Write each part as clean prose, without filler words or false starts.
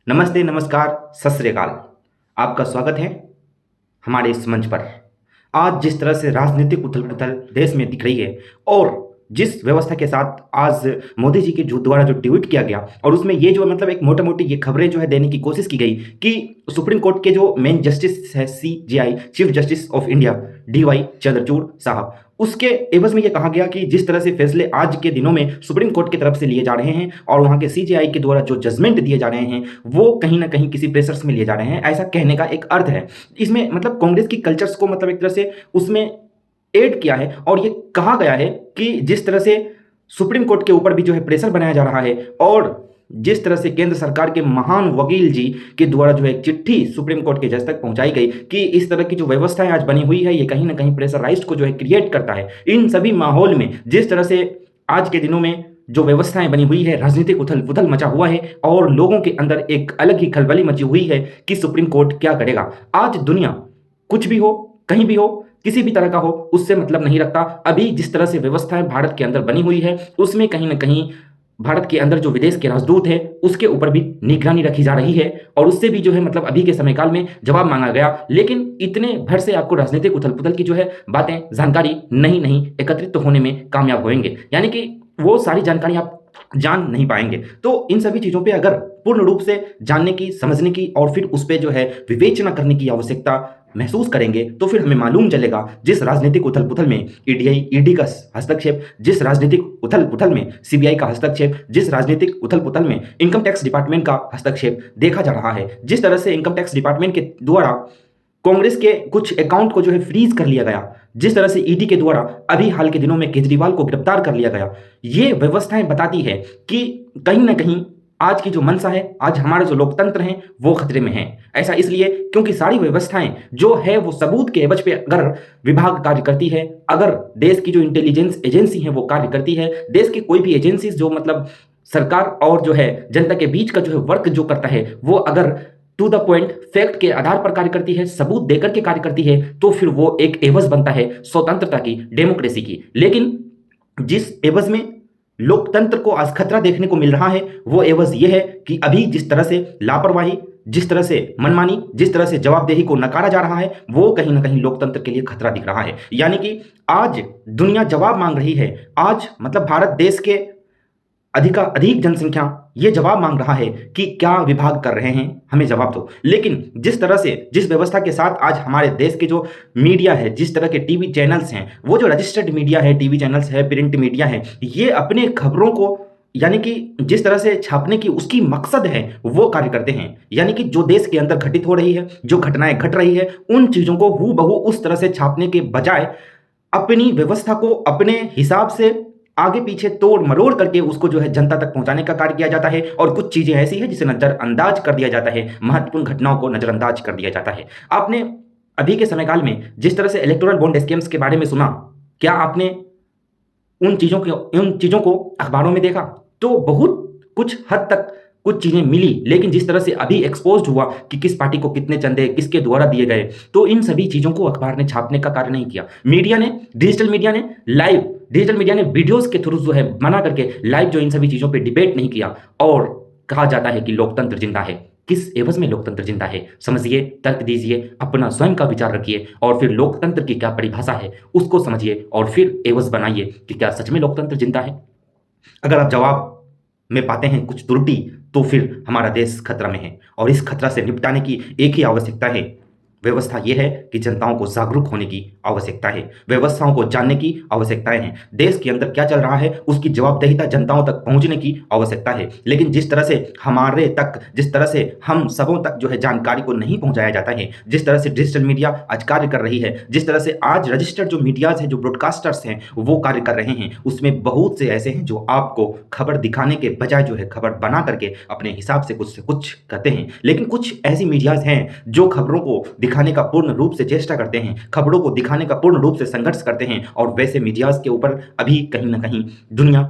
नमस्ते, नमस्कार, सत श्री अकाल। आपका स्वागत है हमारे इस मंच पर। आज जिस तरह से राजनीतिक उथल-पुथल देश में दिख रही है और जिस व्यवस्था के साथ आज मोदी जी के जो द्वारा जो ट्वीट किया गया और उसमें ये जो मतलब एक मोटा-मोटी ये खबरें जो है देने की कोशिश की गई कि सुप्रीम कोर्ट के जो मेन जस्टिस है CJI chief justice of India DY Chandrachud साहब, उसके एवज में ये कहा गया कि जिस तरह से फैसले आज के दिनों में सुप्रीम कोर्ट की तरफ से लिए जा रहे हैं और वहाँ के सीजेआई के द्वारा जो जजमेंट दिए जा रहे हैं, वो कहीं न कहीं किसी प्रेशर्स में लिए जा रहे हैं, ऐसा कहने का एक अर्थ है। इसमें मतलब कांग्रेस की कल्चर्स को मतलब एक तरह से उसमें ऐड किया है और ये कहा गया है कि जिस तरह से सुप्रीम कोर्ट के ऊपर भी जो है प्रेशर बनाया जा रहा है और जिस तरह से केंद्र सरकार के महान वकील जी के द्वारा जो है एक चिट्ठी सुप्रीम कोर्ट के जज तक पहुंचाई गई कि इस तरह की जो व्यवस्थाएं आज बनी हुई है ये कहीं ना कहीं प्रेशराइज्ड को जो है क्रिएट करता है। इन सभी माहौल में जिस तरह से आज के दिनों में जो व्यवस्थाएं बनी हुई है, राजनीतिक उथल पुथल मचा हुआ है और लोगों के अंदर एक अलग ही खलबली मची हुई है कि सुप्रीम कोर्ट क्या करेगा। आज दुनिया कुछ भी हो, कहीं भी हो, किसी भी तरह का हो, उससे मतलब नहीं रखता। अभी जिस तरह से व्यवस्थाएं भारत के अंदर बनी हुई है उसमें कहीं ना कहीं भारत के अंदर जो विदेश के राजदूत है उसके ऊपर भी निगरानी रखी जा रही है और उससे भी जो है मतलब अभी के समय काल में जवाब मांगा गया। लेकिन इतने भर से आपको राजनीतिक उथल पुथल की जो है बातें जानकारी नहीं एकत्रित तो होने में कामयाब होंगे, यानी कि वो सारी जानकारी आप जान नहीं पाएंगे। तो इन सभी चीजों पे अगर पूर्ण रूप से जानने की, समझने की और फिर उस पर जो है विवेचना करने की आवश्यकता महसूस करेंगे तो फिर हमें मालूम चलेगा जिस राजनीतिक उथल पुथल में ईडी का हस्तक्षेप, जिस राजनीतिक उथल पुथल में सीबीआई का हस्तक्षेप, जिस राजनीतिक उथल पुथल में इनकम टैक्स डिपार्टमेंट का हस्तक्षेप देखा जा रहा है, जिस तरह से इनकम टैक्स डिपार्टमेंट के द्वारा कांग्रेस के कुछ अकाउंट को जो है फ्रीज कर लिया गया, जिस तरह से ईडी के द्वारा अभी हाल के दिनों में केजरीवाल को गिरफ्तार कर लिया गया, ये व्यवस्थाएं बताती है कि कहीं ना कहीं आज की जो मंशा है, आज हमारे जो लोकतंत्र हैं वो खतरे में है। ऐसा इसलिए क्योंकि सारी व्यवस्थाएं जो है वो सबूत के एवज पे अगर विभाग कार्य करती है, अगर देश की जो इंटेलिजेंस एजेंसी है वो कार्य करती है, देश की कोई भी एजेंसी जो मतलब सरकार और जो है जनता के बीच का जो है वर्क जो करता है वो अगर टू द पॉइंट फैक्ट के आधार पर कार्य करती है, सबूत देकर के कार्य करती है, तो फिर वो एक एवज बनता है स्वतंत्रता की, डेमोक्रेसी की। लेकिन जिस एवज में लोकतंत्र को आज खतरा देखने को मिल रहा है वो एवज यह है कि अभी जिस तरह से लापरवाही, जिस तरह से मनमानी, जिस तरह से जवाबदेही को नकारा जा रहा है वो कहीं ना कहीं लोकतंत्र के लिए खतरा दिख रहा है। यानी कि आज दुनिया जवाब मांग रही है, आज मतलब भारत देश के अधिक जनसंख्या ये जवाब मांग रहा है कि क्या विभाग कर रहे हैं, हमें जवाब दो। लेकिन जिस तरह से, जिस व्यवस्था के साथ आज हमारे देश के जो मीडिया है, जिस तरह के टीवी चैनल्स हैं, वो जो रजिस्टर्ड मीडिया है, टीवी चैनल्स है, प्रिंट मीडिया है, ये अपने खबरों को यानी कि जिस तरह से छापने की उसकी मकसद है वो कार्य करते हैं। यानी कि जो देश के अंदर घटित हो रही है, जो घटनाएं घट रही है, उन चीजों को हूबहू उस तरह से छापने के बजाय अपनी व्यवस्था को अपने हिसाब से आगे पीछे तोड़ मरोड़ करके उसको जो है जनता तक पहुंचाने का कार्य किया जाता है। और कुछ चीजें ऐसी है जिसे नजरअंदाज कर दिया जाता है, महत्वपूर्ण घटनाओं को नजरअंदाज कर दिया जाता है। आपने अभी के समय काल में जिस तरह से इलेक्टोरल बॉन्ड स्कैम्स के बारे में सुना, क्या आपने उन चीजों को अखबारों में देखा? तो बहुत कुछ हद तक कुछ चीजें मिली, लेकिन जिस तरह से अभी एक्सपोज्ड हुआ कि किस पार्टी को कितने चंदे किसके द्वारा दिए गए, तो इन सभी चीजों को अखबार ने छापने का कार्य नहीं किया। मीडिया ने, डिजिटल मीडिया ने वीडियोस के थ्रू जो है मना करके लाइव जो इन सभी चीजों पे डिबेट नहीं किया। और कहा जाता है कि लोकतंत्र जिंदा है। किस एवज में लोकतंत्र जिंदा है समझिए, तर्क दीजिए, अपना स्वयं का विचार रखिए और फिर लोकतंत्र की क्या परिभाषा है उसको समझिए और फिर एवज बनाइए कि क्या सच में लोकतंत्र जिंदा है। अगर आप जवाब में पाते हैं कुछ त्रुटि तो फिर हमारा देश खतरा में है और इस खतरा से निपटाने की एक ही आवश्यकता है, व्यवस्था यह है कि जनताओं को जागरूक होने की आवश्यकता है, व्यवस्थाओं को जानने की आवश्यकताएं हैं, देश के अंदर क्या चल रहा है उसकी जवाबदेहिता जनताओं तक पहुंचने की आवश्यकता है। लेकिन जिस तरह से हमारे तक, जिस तरह से हम सबों तक जो है जानकारी को नहीं पहुंचाया जाता है, जिस तरह से डिजिटल मीडिया आज कार्य कर रही है, जिस तरह से आज रजिस्टर्ड जो मीडियाज हैं, जो ब्रॉडकास्टर्स हैं वो कार्य कर रहे हैं, उसमें बहुत से ऐसे हैं जो आपको खबर दिखाने के बजाय जो है खबर बना करके अपने हिसाब से कुछ कहते हैं। लेकिन कुछ ऐसी मीडियाज हैं जो खबरों को दिखाने का पूर्ण रूप से चेष्टा करते हैं, खबरों को दिखाने का पूर्ण रूप से संघर्ष करते हैं। और वैसे मीडियाज के ऊपर अभी कहीं ना कहीं दुनिया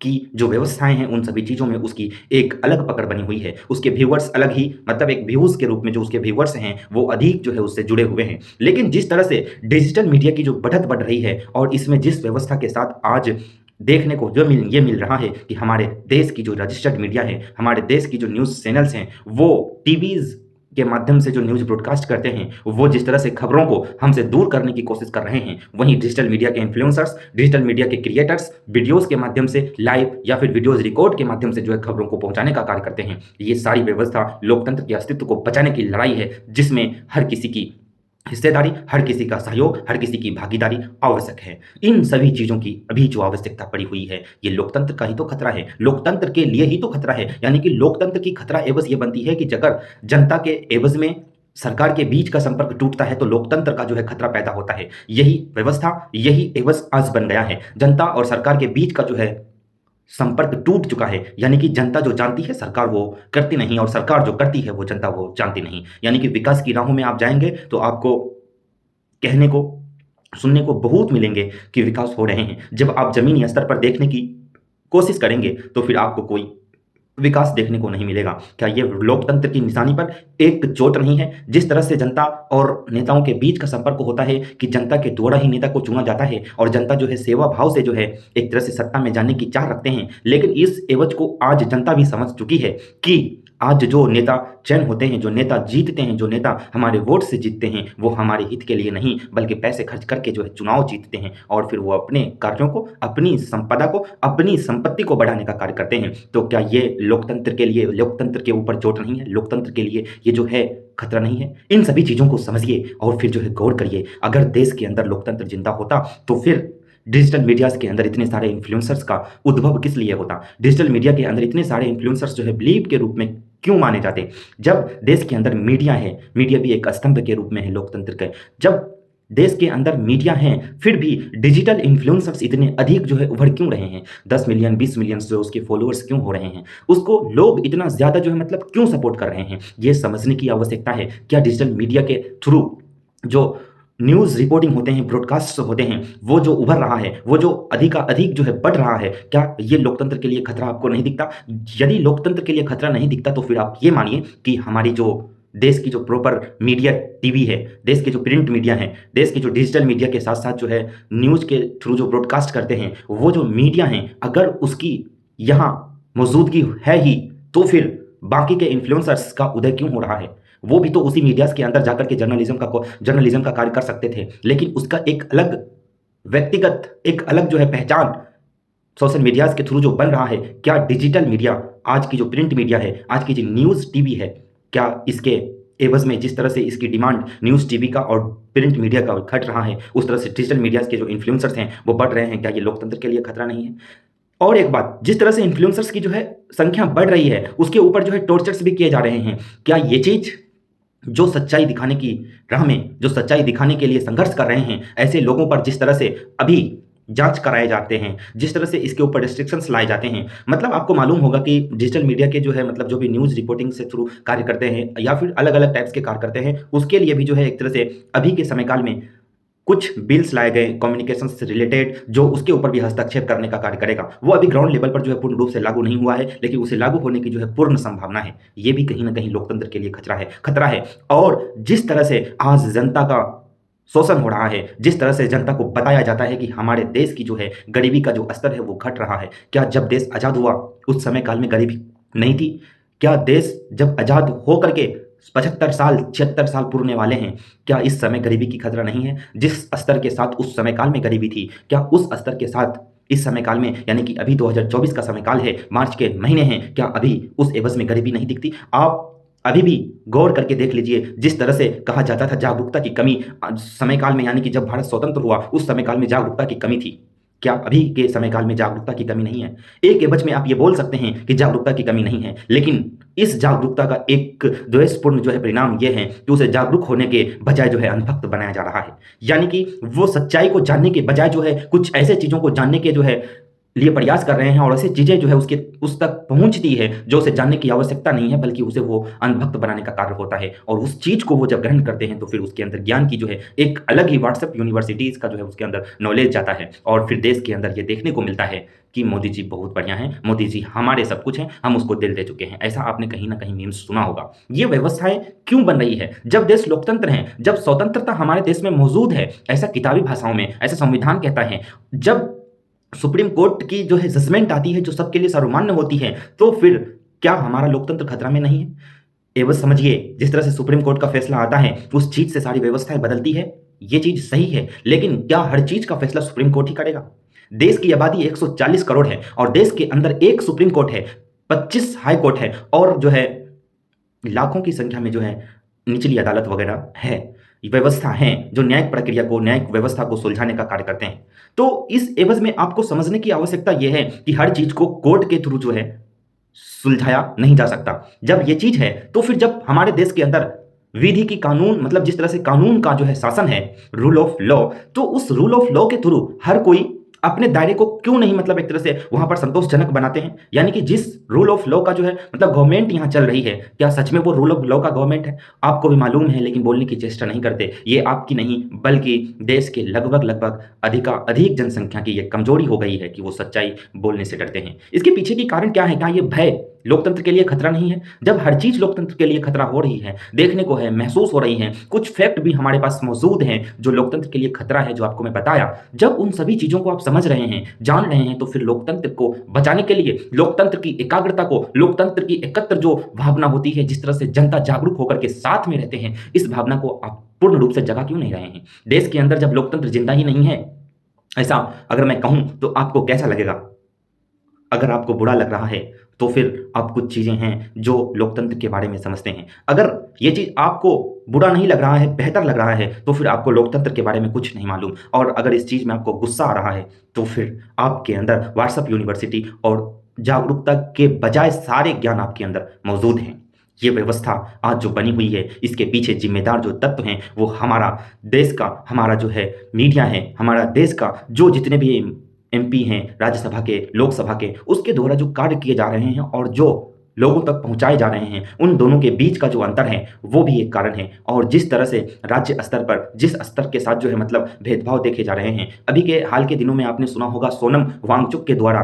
की जो व्यवस्थाएं हैं उन सभी चीजों में उसकी एक अलग पकड़ बनी हुई है, उसके व्यूअर्स अलग ही, मतलब एक व्यूज के रूप में जो उसके व्यूअर्स हैं वो अधिक जो है उससे जुड़े हुए हैं। लेकिन जिस तरह से डिजिटल मीडिया की जो बढ़त बढ़ रही है और इसमें जिस व्यवस्था के साथ आज देखने को जो ये मिल रहा है कि हमारे देश की जो रजिस्टर्ड मीडिया है, हमारे देश की जो न्यूज़ चैनल्स हैं, वो टीवीज़ के माध्यम से जो न्यूज़ ब्रॉडकास्ट करते हैं, वो जिस तरह से खबरों को हमसे दूर करने की कोशिश कर रहे हैं, वहीं डिजिटल मीडिया के इन्फ्लुएंसर्स, डिजिटल मीडिया के क्रिएटर्स वीडियोज़ के माध्यम से लाइव या फिर वीडियोज़ रिकॉर्ड के माध्यम से जो है खबरों को पहुँचाने का कार्य करते हैं। ये सारी व्यवस्था लोकतंत्र के अस्तित्व को बचाने की लड़ाई है, जिसमें हर किसी की हिस्सेदारी, हर किसी का सहयोग, हर किसी की भागीदारी आवश्यक है। इन सभी चीज़ों की अभी जो आवश्यकता पड़ी हुई है, ये लोकतंत्र का ही तो खतरा है, लोकतंत्र के लिए ही तो खतरा है। यानी कि लोकतंत्र की खतरा एवज़ ये बनती है कि अगर जनता के एवज़ में सरकार के बीच का संपर्क टूटता है, तो लोकतंत्र का जो है खतरा पैदा होता है। यही व्यवस्था, यही एवज़ आज बन गया है। जनता और सरकार के बीच का जो है संपर्क टूट चुका है। यानी कि जनता जो जानती है सरकार वो करती नहीं, और सरकार जो करती है वो जनता वो जानती नहीं। यानी कि विकास की राहों में आप जाएंगे तो आपको कहने को, सुनने को बहुत मिलेंगे कि विकास हो रहे हैं। जब आप जमीनी स्तर पर देखने की कोशिश करेंगे तो फिर आपको कोई विकास देखने को नहीं मिलेगा। क्या ये लोकतंत्र की निशानी पर एक चोट नहीं है? जिस तरह से जनता और नेताओं के बीच का संपर्क होता है कि जनता के द्वारा ही नेता को चुना जाता है, और जनता जो है सेवा भाव से जो है एक तरह से सत्ता में जाने की चाह रखते हैं। लेकिन इस एवज को आज जनता भी समझ चुकी है कि आज जो नेता चयन होते हैं, जो नेता जीतते हैं, जो नेता हमारे वोट से जीतते हैं, वो हमारे हित के लिए नहीं बल्कि पैसे खर्च करके जो है चुनाव जीतते हैं, और फिर वो अपने कार्यों को, अपनी संपदा को, अपनी संपत्ति को बढ़ाने का कार्य करते हैं। तो क्या ये लोकतंत्र के लिए, लोकतंत्र के ऊपर चोट नहीं है? लोकतंत्र के लिए ये जो है खतरा नहीं है? इन सभी चीज़ों को समझिए और फिर जो है गौर करिए। अगर देश के अंदर लोकतंत्र जिंदा होता तो फिर डिजिटल मीडियाज़ के अंदर इतने सारे इन्फ्लुएंसर्स का उद्भव किस लिए होता? डिजिटल मीडिया के अंदर इतने सारे इन्फ्लुएंसर्स जो है बिलीव के रूप में क्यों माने जाते? जब देश के अंदर मीडिया है, मीडिया भी एक स्तंभ के रूप में है लोकतंत्र का। जब देश के अंदर मीडिया हैं, फिर भी डिजिटल इन्फ्लुएंसर्स इतने अधिक जो है उभर क्यों रहे हैं? 10 मिलियन, 20 मिलियन जो उसके फॉलोअर्स क्यों हो रहे हैं? उसको लोग इतना ज़्यादा जो है मतलब क्यों सपोर्ट कर रहे हैं? ये समझने की आवश्यकता है। क्या डिजिटल मीडिया के थ्रू जो न्यूज़ रिपोर्टिंग होते हैं, ब्रॉडकास्ट होते हैं, वो जो उभर रहा है, वो जो अधिक जो है बढ़ रहा है, क्या ये लोकतंत्र के लिए खतरा आपको नहीं दिखता? यदि लोकतंत्र के लिए खतरा नहीं दिखता तो फिर आप ये मानिए कि हमारी जो देश की जो प्रॉपर मीडिया टीवी है, देश के जो प्रिंट मीडिया है, देश के जो डिजिटल मीडिया के साथ साथ जो है न्यूज़ के थ्रू जो ब्रॉडकास्ट करते हैं, वो जो मीडिया हैं, अगर उसकी यहाँ मौजूदगी है ही, तो फिर बाकी के इन्फ्लुएंसर्स का उदय क्यों हो रहा है? वो भी तो उसी मीडियाज़ के अंदर जाकर के जर्नलिज्म का कार्य कर सकते थे, लेकिन उसका एक अलग व्यक्तिगत, एक अलग जो है पहचान सोशल मीडियाज़ के थ्रू जो बन रहा है। क्या डिजिटल मीडिया, आज की जो प्रिंट मीडिया है, आज की जो न्यूज़ टीवी है, क्या इसके एवज़ में जिस तरह से इसकी डिमांड न्यूज़ टीवी का और प्रिंट मीडिया का घट रहा है, उस तरह से डिजिटल मीडियाज़ के जो इन्फ्लुएंसर्स हैं वो बढ़ रहे हैं? क्या ये लोकतंत्र के लिए खतरा नहीं है? और एक बात, जिस तरह से इन्फ्लुएंसर्स की जो है संख्या बढ़ रही है, उसके ऊपर जो है टॉर्चर्स भी किए जा रहे हैं। क्या ये चीज़ जो सच्चाई दिखाने की राह में, जो सच्चाई दिखाने के लिए संघर्ष कर रहे हैं, ऐसे लोगों पर जिस तरह से अभी जांच कराए जाते हैं, जिस तरह से इसके ऊपर रिस्ट्रिक्शंस लाए जाते हैं, मतलब आपको मालूम होगा कि डिजिटल मीडिया के जो है मतलब जो भी न्यूज़ रिपोर्टिंग से थ्रू कार्य करते हैं या फिर अलग-अलग टाइप्स के कार्य करते हैं, उसके लिए भी जो है एक तरह से अभी के समय काल में कुछ बिल्स लाए गए कम्युनिकेशन से रिलेटेड, जो उसके ऊपर भी हस्तक्षेप करने का कार्य करेगा। वो अभी ग्राउंड लेवल पर जो है पूर्ण रूप से लागू नहीं हुआ है, लेकिन उसे लागू होने की जो है पूर्ण संभावना है। ये भी कहीं न कहीं लोकतंत्र के लिए खतरा है। और जिस तरह से आज जनता का शोषण हो रहा है, जिस तरह से जनता को बताया जाता है कि हमारे देश की जो है गरीबी का जो स्तर है वो घट रहा है। क्या जब देश आज़ाद हुआ उस समय काल में गरीबी नहीं थी? क्या देश जब आज़ाद हो करके 75 साल, 76 साल पूरने वाले हैं, क्या इस समय गरीबी की खतरा नहीं है? जिस स्तर के साथ उस समय काल में गरीबी थी, क्या उस स्तर के साथ इस समय काल में, यानी कि अभी 2024 का समय काल है, मार्च के महीने हैं, क्या अभी उस एवज में गरीबी नहीं दिखती? आप अभी भी गौर करके देख लीजिए, जिस तरह से कहा जाता था जागरूकता की कमी समय काल में, यानी कि जब भारत स्वतंत्र हुआ उस समय काल में जागरूकता की कमी थी। क्या अभी के समय काल में जागरूकता की कमी नहीं है? एक एवज में आप ये बोल सकते हैं कि जागरूकता की कमी नहीं है, लेकिन इस जागरूकता का एक द्वेषपूर्ण जो है परिणाम ये है कि उसे जागरूक होने के बजाय जो है अंधभक्त बनाया जा रहा है। यानी कि वो सच्चाई को जानने के बजाय जो है कुछ ऐसे चीज़ों को जानने के जो है लिए प्रयास कर रहे हैं, और ऐसी चीज़ें जो है उस तक पहुंचती है जो उसे जानने की आवश्यकता नहीं है, बल्कि उसे वो अनभक्त बनाने का कार्य होता है। और उस चीज़ को वो जब ग्रहण करते हैं तो फिर उसके अंदर ज्ञान की जो है एक अलग ही व्हाट्सएप यूनिवर्सिटीज़ का जो है उसके अंदर नॉलेज जाता है, और फिर देश के अंदर ये देखने को मिलता है कि मोदी जी बहुत बढ़िया हैं, मोदी जी हमारे सब कुछ हैं, हम उसको दिल दे चुके हैं। ऐसा आपने कहीं ना कहीं मीम्स सुना होगा। ये व्यवस्थाएं क्यों बन रही है? जब देश लोकतंत्र है, जब स्वतंत्रता हमारे देश में मौजूद है, ऐसा किताबी भाषाओं में, ऐसा संविधान कहता है, जब सुप्रीम कोर्ट की जो है जजमेंट आती है जो सबके लिए सर्वमान्य होती है, तो फिर क्या हमारा लोकतंत्र खतरा में नहीं है? ये बस समझिए, जिस तरह से सुप्रीम कोर्ट का फैसला आता है उस चीज से सारी व्यवस्थाएं बदलती है, ये चीज सही है। लेकिन क्या हर चीज का फैसला सुप्रीम कोर्ट ही करेगा? देश की आबादी 140 करोड़ है और देश के अंदर एक सुप्रीम कोर्ट है, 25 हाई कोर्ट है और जो है लाखों की संख्या में जो है निचली अदालत वगैरह है, व्यवस्था है जो न्यायिक प्रक्रिया को, न्यायिक व्यवस्था को सुलझाने का कार्य करते हैं। तो इस एवज में आपको समझने की आवश्यकता यह है कि हर चीज को कोर्ट के थ्रू जो है सुलझाया नहीं जा सकता। जब ये चीज है तो फिर जब हमारे देश के अंदर विधि की कानून, मतलब जिस तरह से कानून का जो है शासन है, रूल ऑफ लॉ, तो उस रूल ऑफ लॉ के थ्रू हर कोई अपने दायरे को क्यों नहीं मतलब एक तरह से वहां पर संतोषजनक बनाते हैं? यानी कि जिस रूल ऑफ लॉ का जो है मतलब गवर्नमेंट यहां चल रही है, क्या सच में वो रूल ऑफ लॉ का गवर्नमेंट है? आपको भी मालूम है लेकिन बोलने की चेष्टा नहीं करते। ये आपकी नहीं बल्कि देश के लगभग लगभग अधिक जनसंख्या की ये कमजोरी हो गई है कि वो सच्चाई बोलने से डरते हैं। इसके पीछे की कारण क्या है? क्या ये भय लोकतंत्र के लिए खतरा नहीं है? जब हर चीज लोकतंत्र के लिए खतरा हो रही है, देखने को है, महसूस हो रही है, कुछ फैक्ट भी हमारे पास मौजूद हैं जो लोकतंत्र के लिए खतरा है, जो आपको मैं बताया, जब उन सभी चीजों को आप समझ रहे हैं, जान रहे हैं, तो फिर लोकतंत्र को बचाने के लिए, लोकतंत्र की एकाग्रता को, लोकतंत्र की एकत्र जो भावना होती है, जिस तरह से जनता जागरूक होकर के साथ में रहते हैं, इस भावना को आप पूर्ण रूप से जगा क्यों नहीं रहे हैं? देश के अंदर जब लोकतंत्र जिंदा ही नहीं है, ऐसा अगर मैं कहूं तो आपको कैसा लगेगा? अगर आपको बुरा लग रहा है तो फिर आप कुछ चीजें हैं जो लोकतंत्र के बारे में समझते हैं। अगर ये चीज आपको बुरा नहीं लग रहा है, बेहतर लग रहा है, तो फिर आपको लोकतंत्र के बारे में कुछ नहीं मालूम। और अगर इस चीज में आपको गुस्सा आ रहा है तो फिर आपके अंदर व्हाट्सएप यूनिवर्सिटी और जागरूकता के बजाय सारे ज्ञान आपके अंदर मौजूद हैं। ये व्यवस्था आज जो बनी हुई है, इसके पीछे जिम्मेदार जो तत्व हैं वो हमारा देश का, हमारा जो है मीडिया है, हमारा देश का जो जितने भी एमपी हैं, राज्यसभा के, लोकसभा के, उसके द्वारा जो कार्य किए जा रहे हैं और जो लोगों तक पहुंचाए जा रहे हैं, उन दोनों के बीच का जो अंतर है वो भी एक कारण है। और जिस तरह से राज्य स्तर पर जिस स्तर के साथ जो है मतलब भेदभाव देखे जा रहे हैं, अभी के हाल के दिनों में आपने सुना होगा सोनम वांगचुक के द्वारा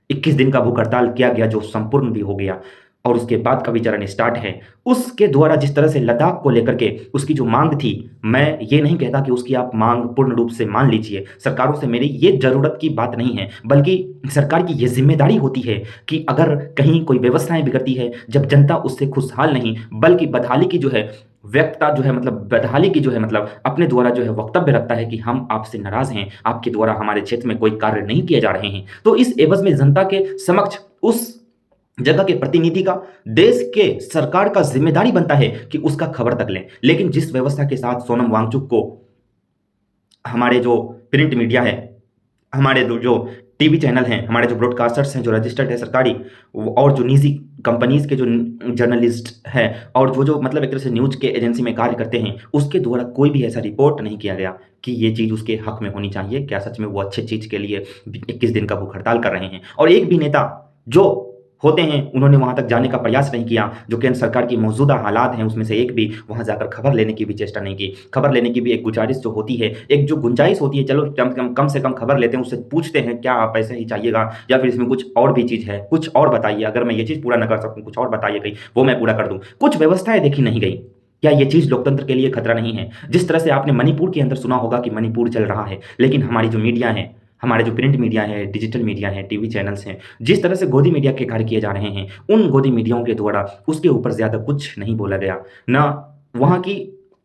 21 दिन का भूख हड़ताल किया गया, जो संपूर्ण भी हो गया और उसके बाद का भी चरण स्टार्ट है। उसके द्वारा जिस तरह से लद्दाख को लेकर के उसकी जो मांग थी, मैं ये नहीं कहता कि उसकी आप मांग पूर्ण रूप से मान लीजिए, सरकारों से मेरी ये जरूरत की बात नहीं है, बल्कि सरकार की ये जिम्मेदारी होती है कि अगर कहीं कोई व्यवस्थाएं बिगड़ती है, जब जनता उससे खुशहाल नहीं बल्कि बदहाली की जो है व्यक्तता जो है मतलब बदहाली की जो है मतलब अपने द्वारा जो है वक्तव्य रखता है कि हम आपसे नाराज हैं, आपके द्वारा हमारे क्षेत्र में कोई कार्य नहीं किए जा रहे हैं, तो इस एवज में जनता के समक्ष उस जगह के प्रतिनिधि का, देश के सरकार का जिम्मेदारी बनता है कि उसका खबर तक लें। लेकिन जिस व्यवस्था के साथ सोनम वांगचुक को हमारे जो प्रिंट मीडिया है, हमारे जो टीवी चैनल हैं, हमारे जो ब्रॉडकास्टर्स हैं जो रजिस्टर्ड है सरकारी, और जो निजी कंपनीज के जो जर्नलिस्ट हैं और जो मतलब एक तरह से न्यूज के एजेंसी में कार्य करते हैं, उसके द्वारा कोई भी ऐसा रिपोर्ट नहीं किया गया कि ये चीज़ उसके हक में होनी चाहिए। क्या सच में वो अच्छे चीज़ के लिए 21 दिन का भूख हड़ताल कर रहे हैं? और एक भी नेता जो होते हैं उन्होंने वहां तक जाने का प्रयास नहीं किया। जो केंद्र सरकार की मौजूदा हालात हैं उसमें से एक भी वहां जाकर खबर लेने की भी चेष्टा नहीं की। खबर लेने की भी एक गुजारिश जो होती है, एक जो गुंजाइश होती है, चलो कम से कम खबर लेते हैं, उससे पूछते हैं क्या आप ऐसे ही चाहिएगा या फिर इसमें कुछ और भी चीज़ है, कुछ और बताइए, अगर मैं ये चीज़ पूरा न कर सकूँ कुछ और बताइए कहीं, वो मैं पूरा कर दूँ। कुछ व्यवस्थाएं देखी नहीं गई। क्या ये चीज़ लोकतंत्र के लिए खतरा नहीं है? जिस तरह से आपने मणिपुर के अंदर सुना होगा कि मणिपुर चल रहा है, लेकिन हमारी जो मीडिया है, हमारे जो प्रिंट मीडिया है, डिजिटल मीडिया है, टीवी चैनल्स हैं, जिस तरह से गोदी मीडिया के कार्य किए जा रहे हैं, उन गोदी मीडियाओं के द्वारा उसके ऊपर ज़्यादा कुछ नहीं बोला गया। ना वहाँ की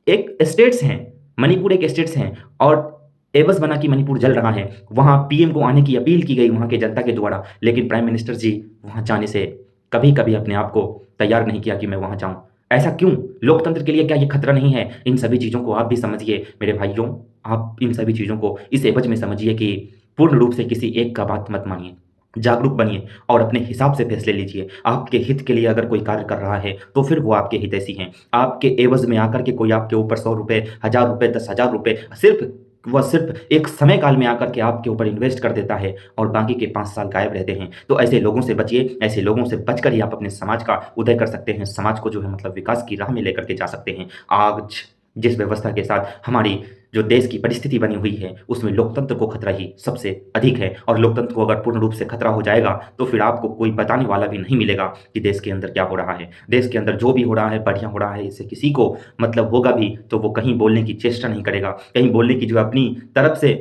एक स्टेट्स हैं, मणिपुर एक स्टेट्स हैं और एवज बना कि मणिपुर जल रहा है, वहाँ पीएम को आने की अपील की गई वहाँ के जनता के द्वारा, लेकिन प्राइम मिनिस्टर जी वहाँ जाने से कभी कभी अपने आप को तैयार नहीं किया कि मैं वहाँ जाऊँ। ऐसा क्यों? लोकतंत्र के लिए क्या ये खतरा नहीं है? इन सभी चीज़ों को आप भी समझिए मेरे भाइयों, आप इन सभी चीज़ों को इस एवज में समझिए कि पूर्ण रूप से किसी एक का बात मत मानिए, जागरूक बनिए और अपने हिसाब से फैसले लीजिए। आपके हित के लिए अगर कोई कार्य कर रहा है तो फिर वो आपके हितैषी हैं। आपके एवज में आकर के कोई आपके ऊपर 100 रुपये, 1000 रुपये, 10,000 रुपये सिर्फ एक समय काल में आकर के आपके ऊपर इन्वेस्ट कर देता है और बाकी के 5 साल गायब रहते हैं, तो ऐसे लोगों से बचिए। ऐसे लोगों से बचकर ही आप अपने समाज का उदय कर सकते हैं, समाज को जो है मतलब विकास की राह में लेकर के जा सकते हैं। आज जिस व्यवस्था के साथ हमारी जो देश की परिस्थिति बनी हुई है उसमें लोकतंत्र को खतरा ही सबसे अधिक है, और लोकतंत्र को अगर पूर्ण रूप से खतरा हो जाएगा तो फिर आपको कोई बताने वाला भी नहीं मिलेगा कि देश के अंदर क्या हो रहा है। देश के अंदर जो भी हो रहा है बढ़िया हो रहा है, इससे किसी को मतलब होगा भी तो वो कहीं बोलने की चेष्टा नहीं करेगा, कहीं बोलने की जो अपनी तरफ से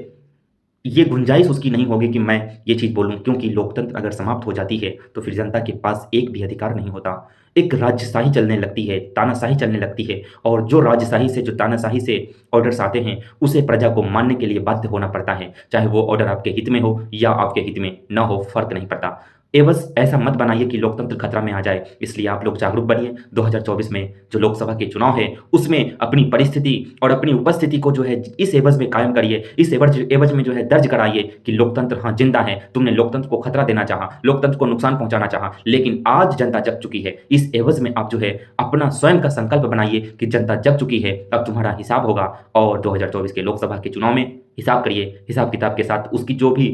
ये गुंजाइश उसकी नहीं होगी कि मैं ये चीज़ बोलूँ, क्योंकि लोकतंत्र अगर समाप्त हो जाती है तो फिर जनता के पास एक भी अधिकार नहीं होता। एक राजशाही चलने लगती है, तानाशाही चलने लगती है, और जो राजशाही से, जो तानाशाही से ऑर्डर्स आते हैं, उसे प्रजा को मानने के लिए बाध्य होना पड़ता है। चाहे वो ऑर्डर आपके हित में हो या आपके हित में ना हो, फ़र्क नहीं पड़ता। एवज़ ऐसा मत बनाइए कि लोकतंत्र खतरा में आ जाए। इसलिए आप लोग जागरूक बनिए। 2024 में जो लोकसभा के चुनाव है, उसमें अपनी परिस्थिति और अपनी उपस्थिति को जो है इस एवज़ में कायम करिए, इस एवज़ में जो है दर्ज कराइए कि लोकतंत्र हाँ जिंदा है। तुमने लोकतंत्र को खतरा देना चाहा, लोकतंत्र को नुकसान पहुंचाना चाहा, लेकिन आज जनता जग चुकी है। इस एवज़ में आप जो है अपना स्वयं का संकल्प बनाइए कि जनता जग चुकी है, अब तुम्हारा हिसाब होगा। और 2024 के लोकसभा के चुनाव में हिसाब करिए, हिसाब किताब के साथ उसकी जो भी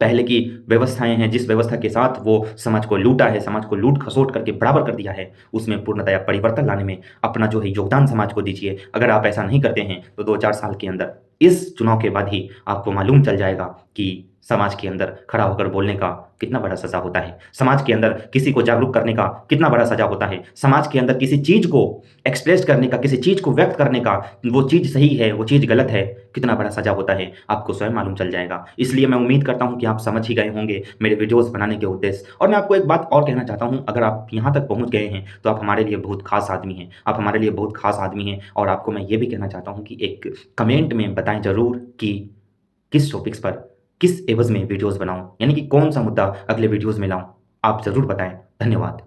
पहले की व्यवस्थाएँ हैं, जिस व्यवस्था के साथ वो समाज को लूटा है, समाज को लूट-खसोट करके बराबर कर दिया है, उसमें पूर्णतया परिवर्तन लाने में अपना जो है योगदान समाज को दीजिए। अगर आप ऐसा नहीं करते हैं, तो 2-4 साल के अंदर, इस चुनाव के बाद ही आपको मालूम चल जाएगा कि समाज के अंदर खड़ा होकर बोलने का कितना बड़ा सज़ा होता है। समाज के अंदर किसी को जागरूक करने का कितना बड़ा सज़ा होता है। समाज के अंदर किसी चीज़ को एक्सप्रेस करने का, किसी चीज़ को व्यक्त करने का, वो चीज़ सही है, वो चीज़ गलत है, कितना बड़ा सज़ा होता है, आपको स्वयं मालूम चल जाएगा। इसलिए मैं उम्मीद करता हूँ कि आप समझ ही गए होंगे मेरे वीडियोज़ बनाने के उद्देश्य। और मैं आपको एक बात और कहना चाहता हूँ, अगर आप यहाँ तक पहुँच गए हैं, तो आप हमारे लिए बहुत ख़ास आदमी हैं। आप हमारे लिए बहुत ख़ास आदमी हैं, और आपको मैं ये भी कहना चाहता हूँ कि एक कमेंट में बताएँ ज़रूर कि किस टॉपिक्स पर, किस एवज़ में वीडियोज़ बनाऊँ, यानी कि कौन-सा मुद्दा अगले वीडियोज़ में लाऊँ। आप ज़रूर बताएँ। धन्यवाद।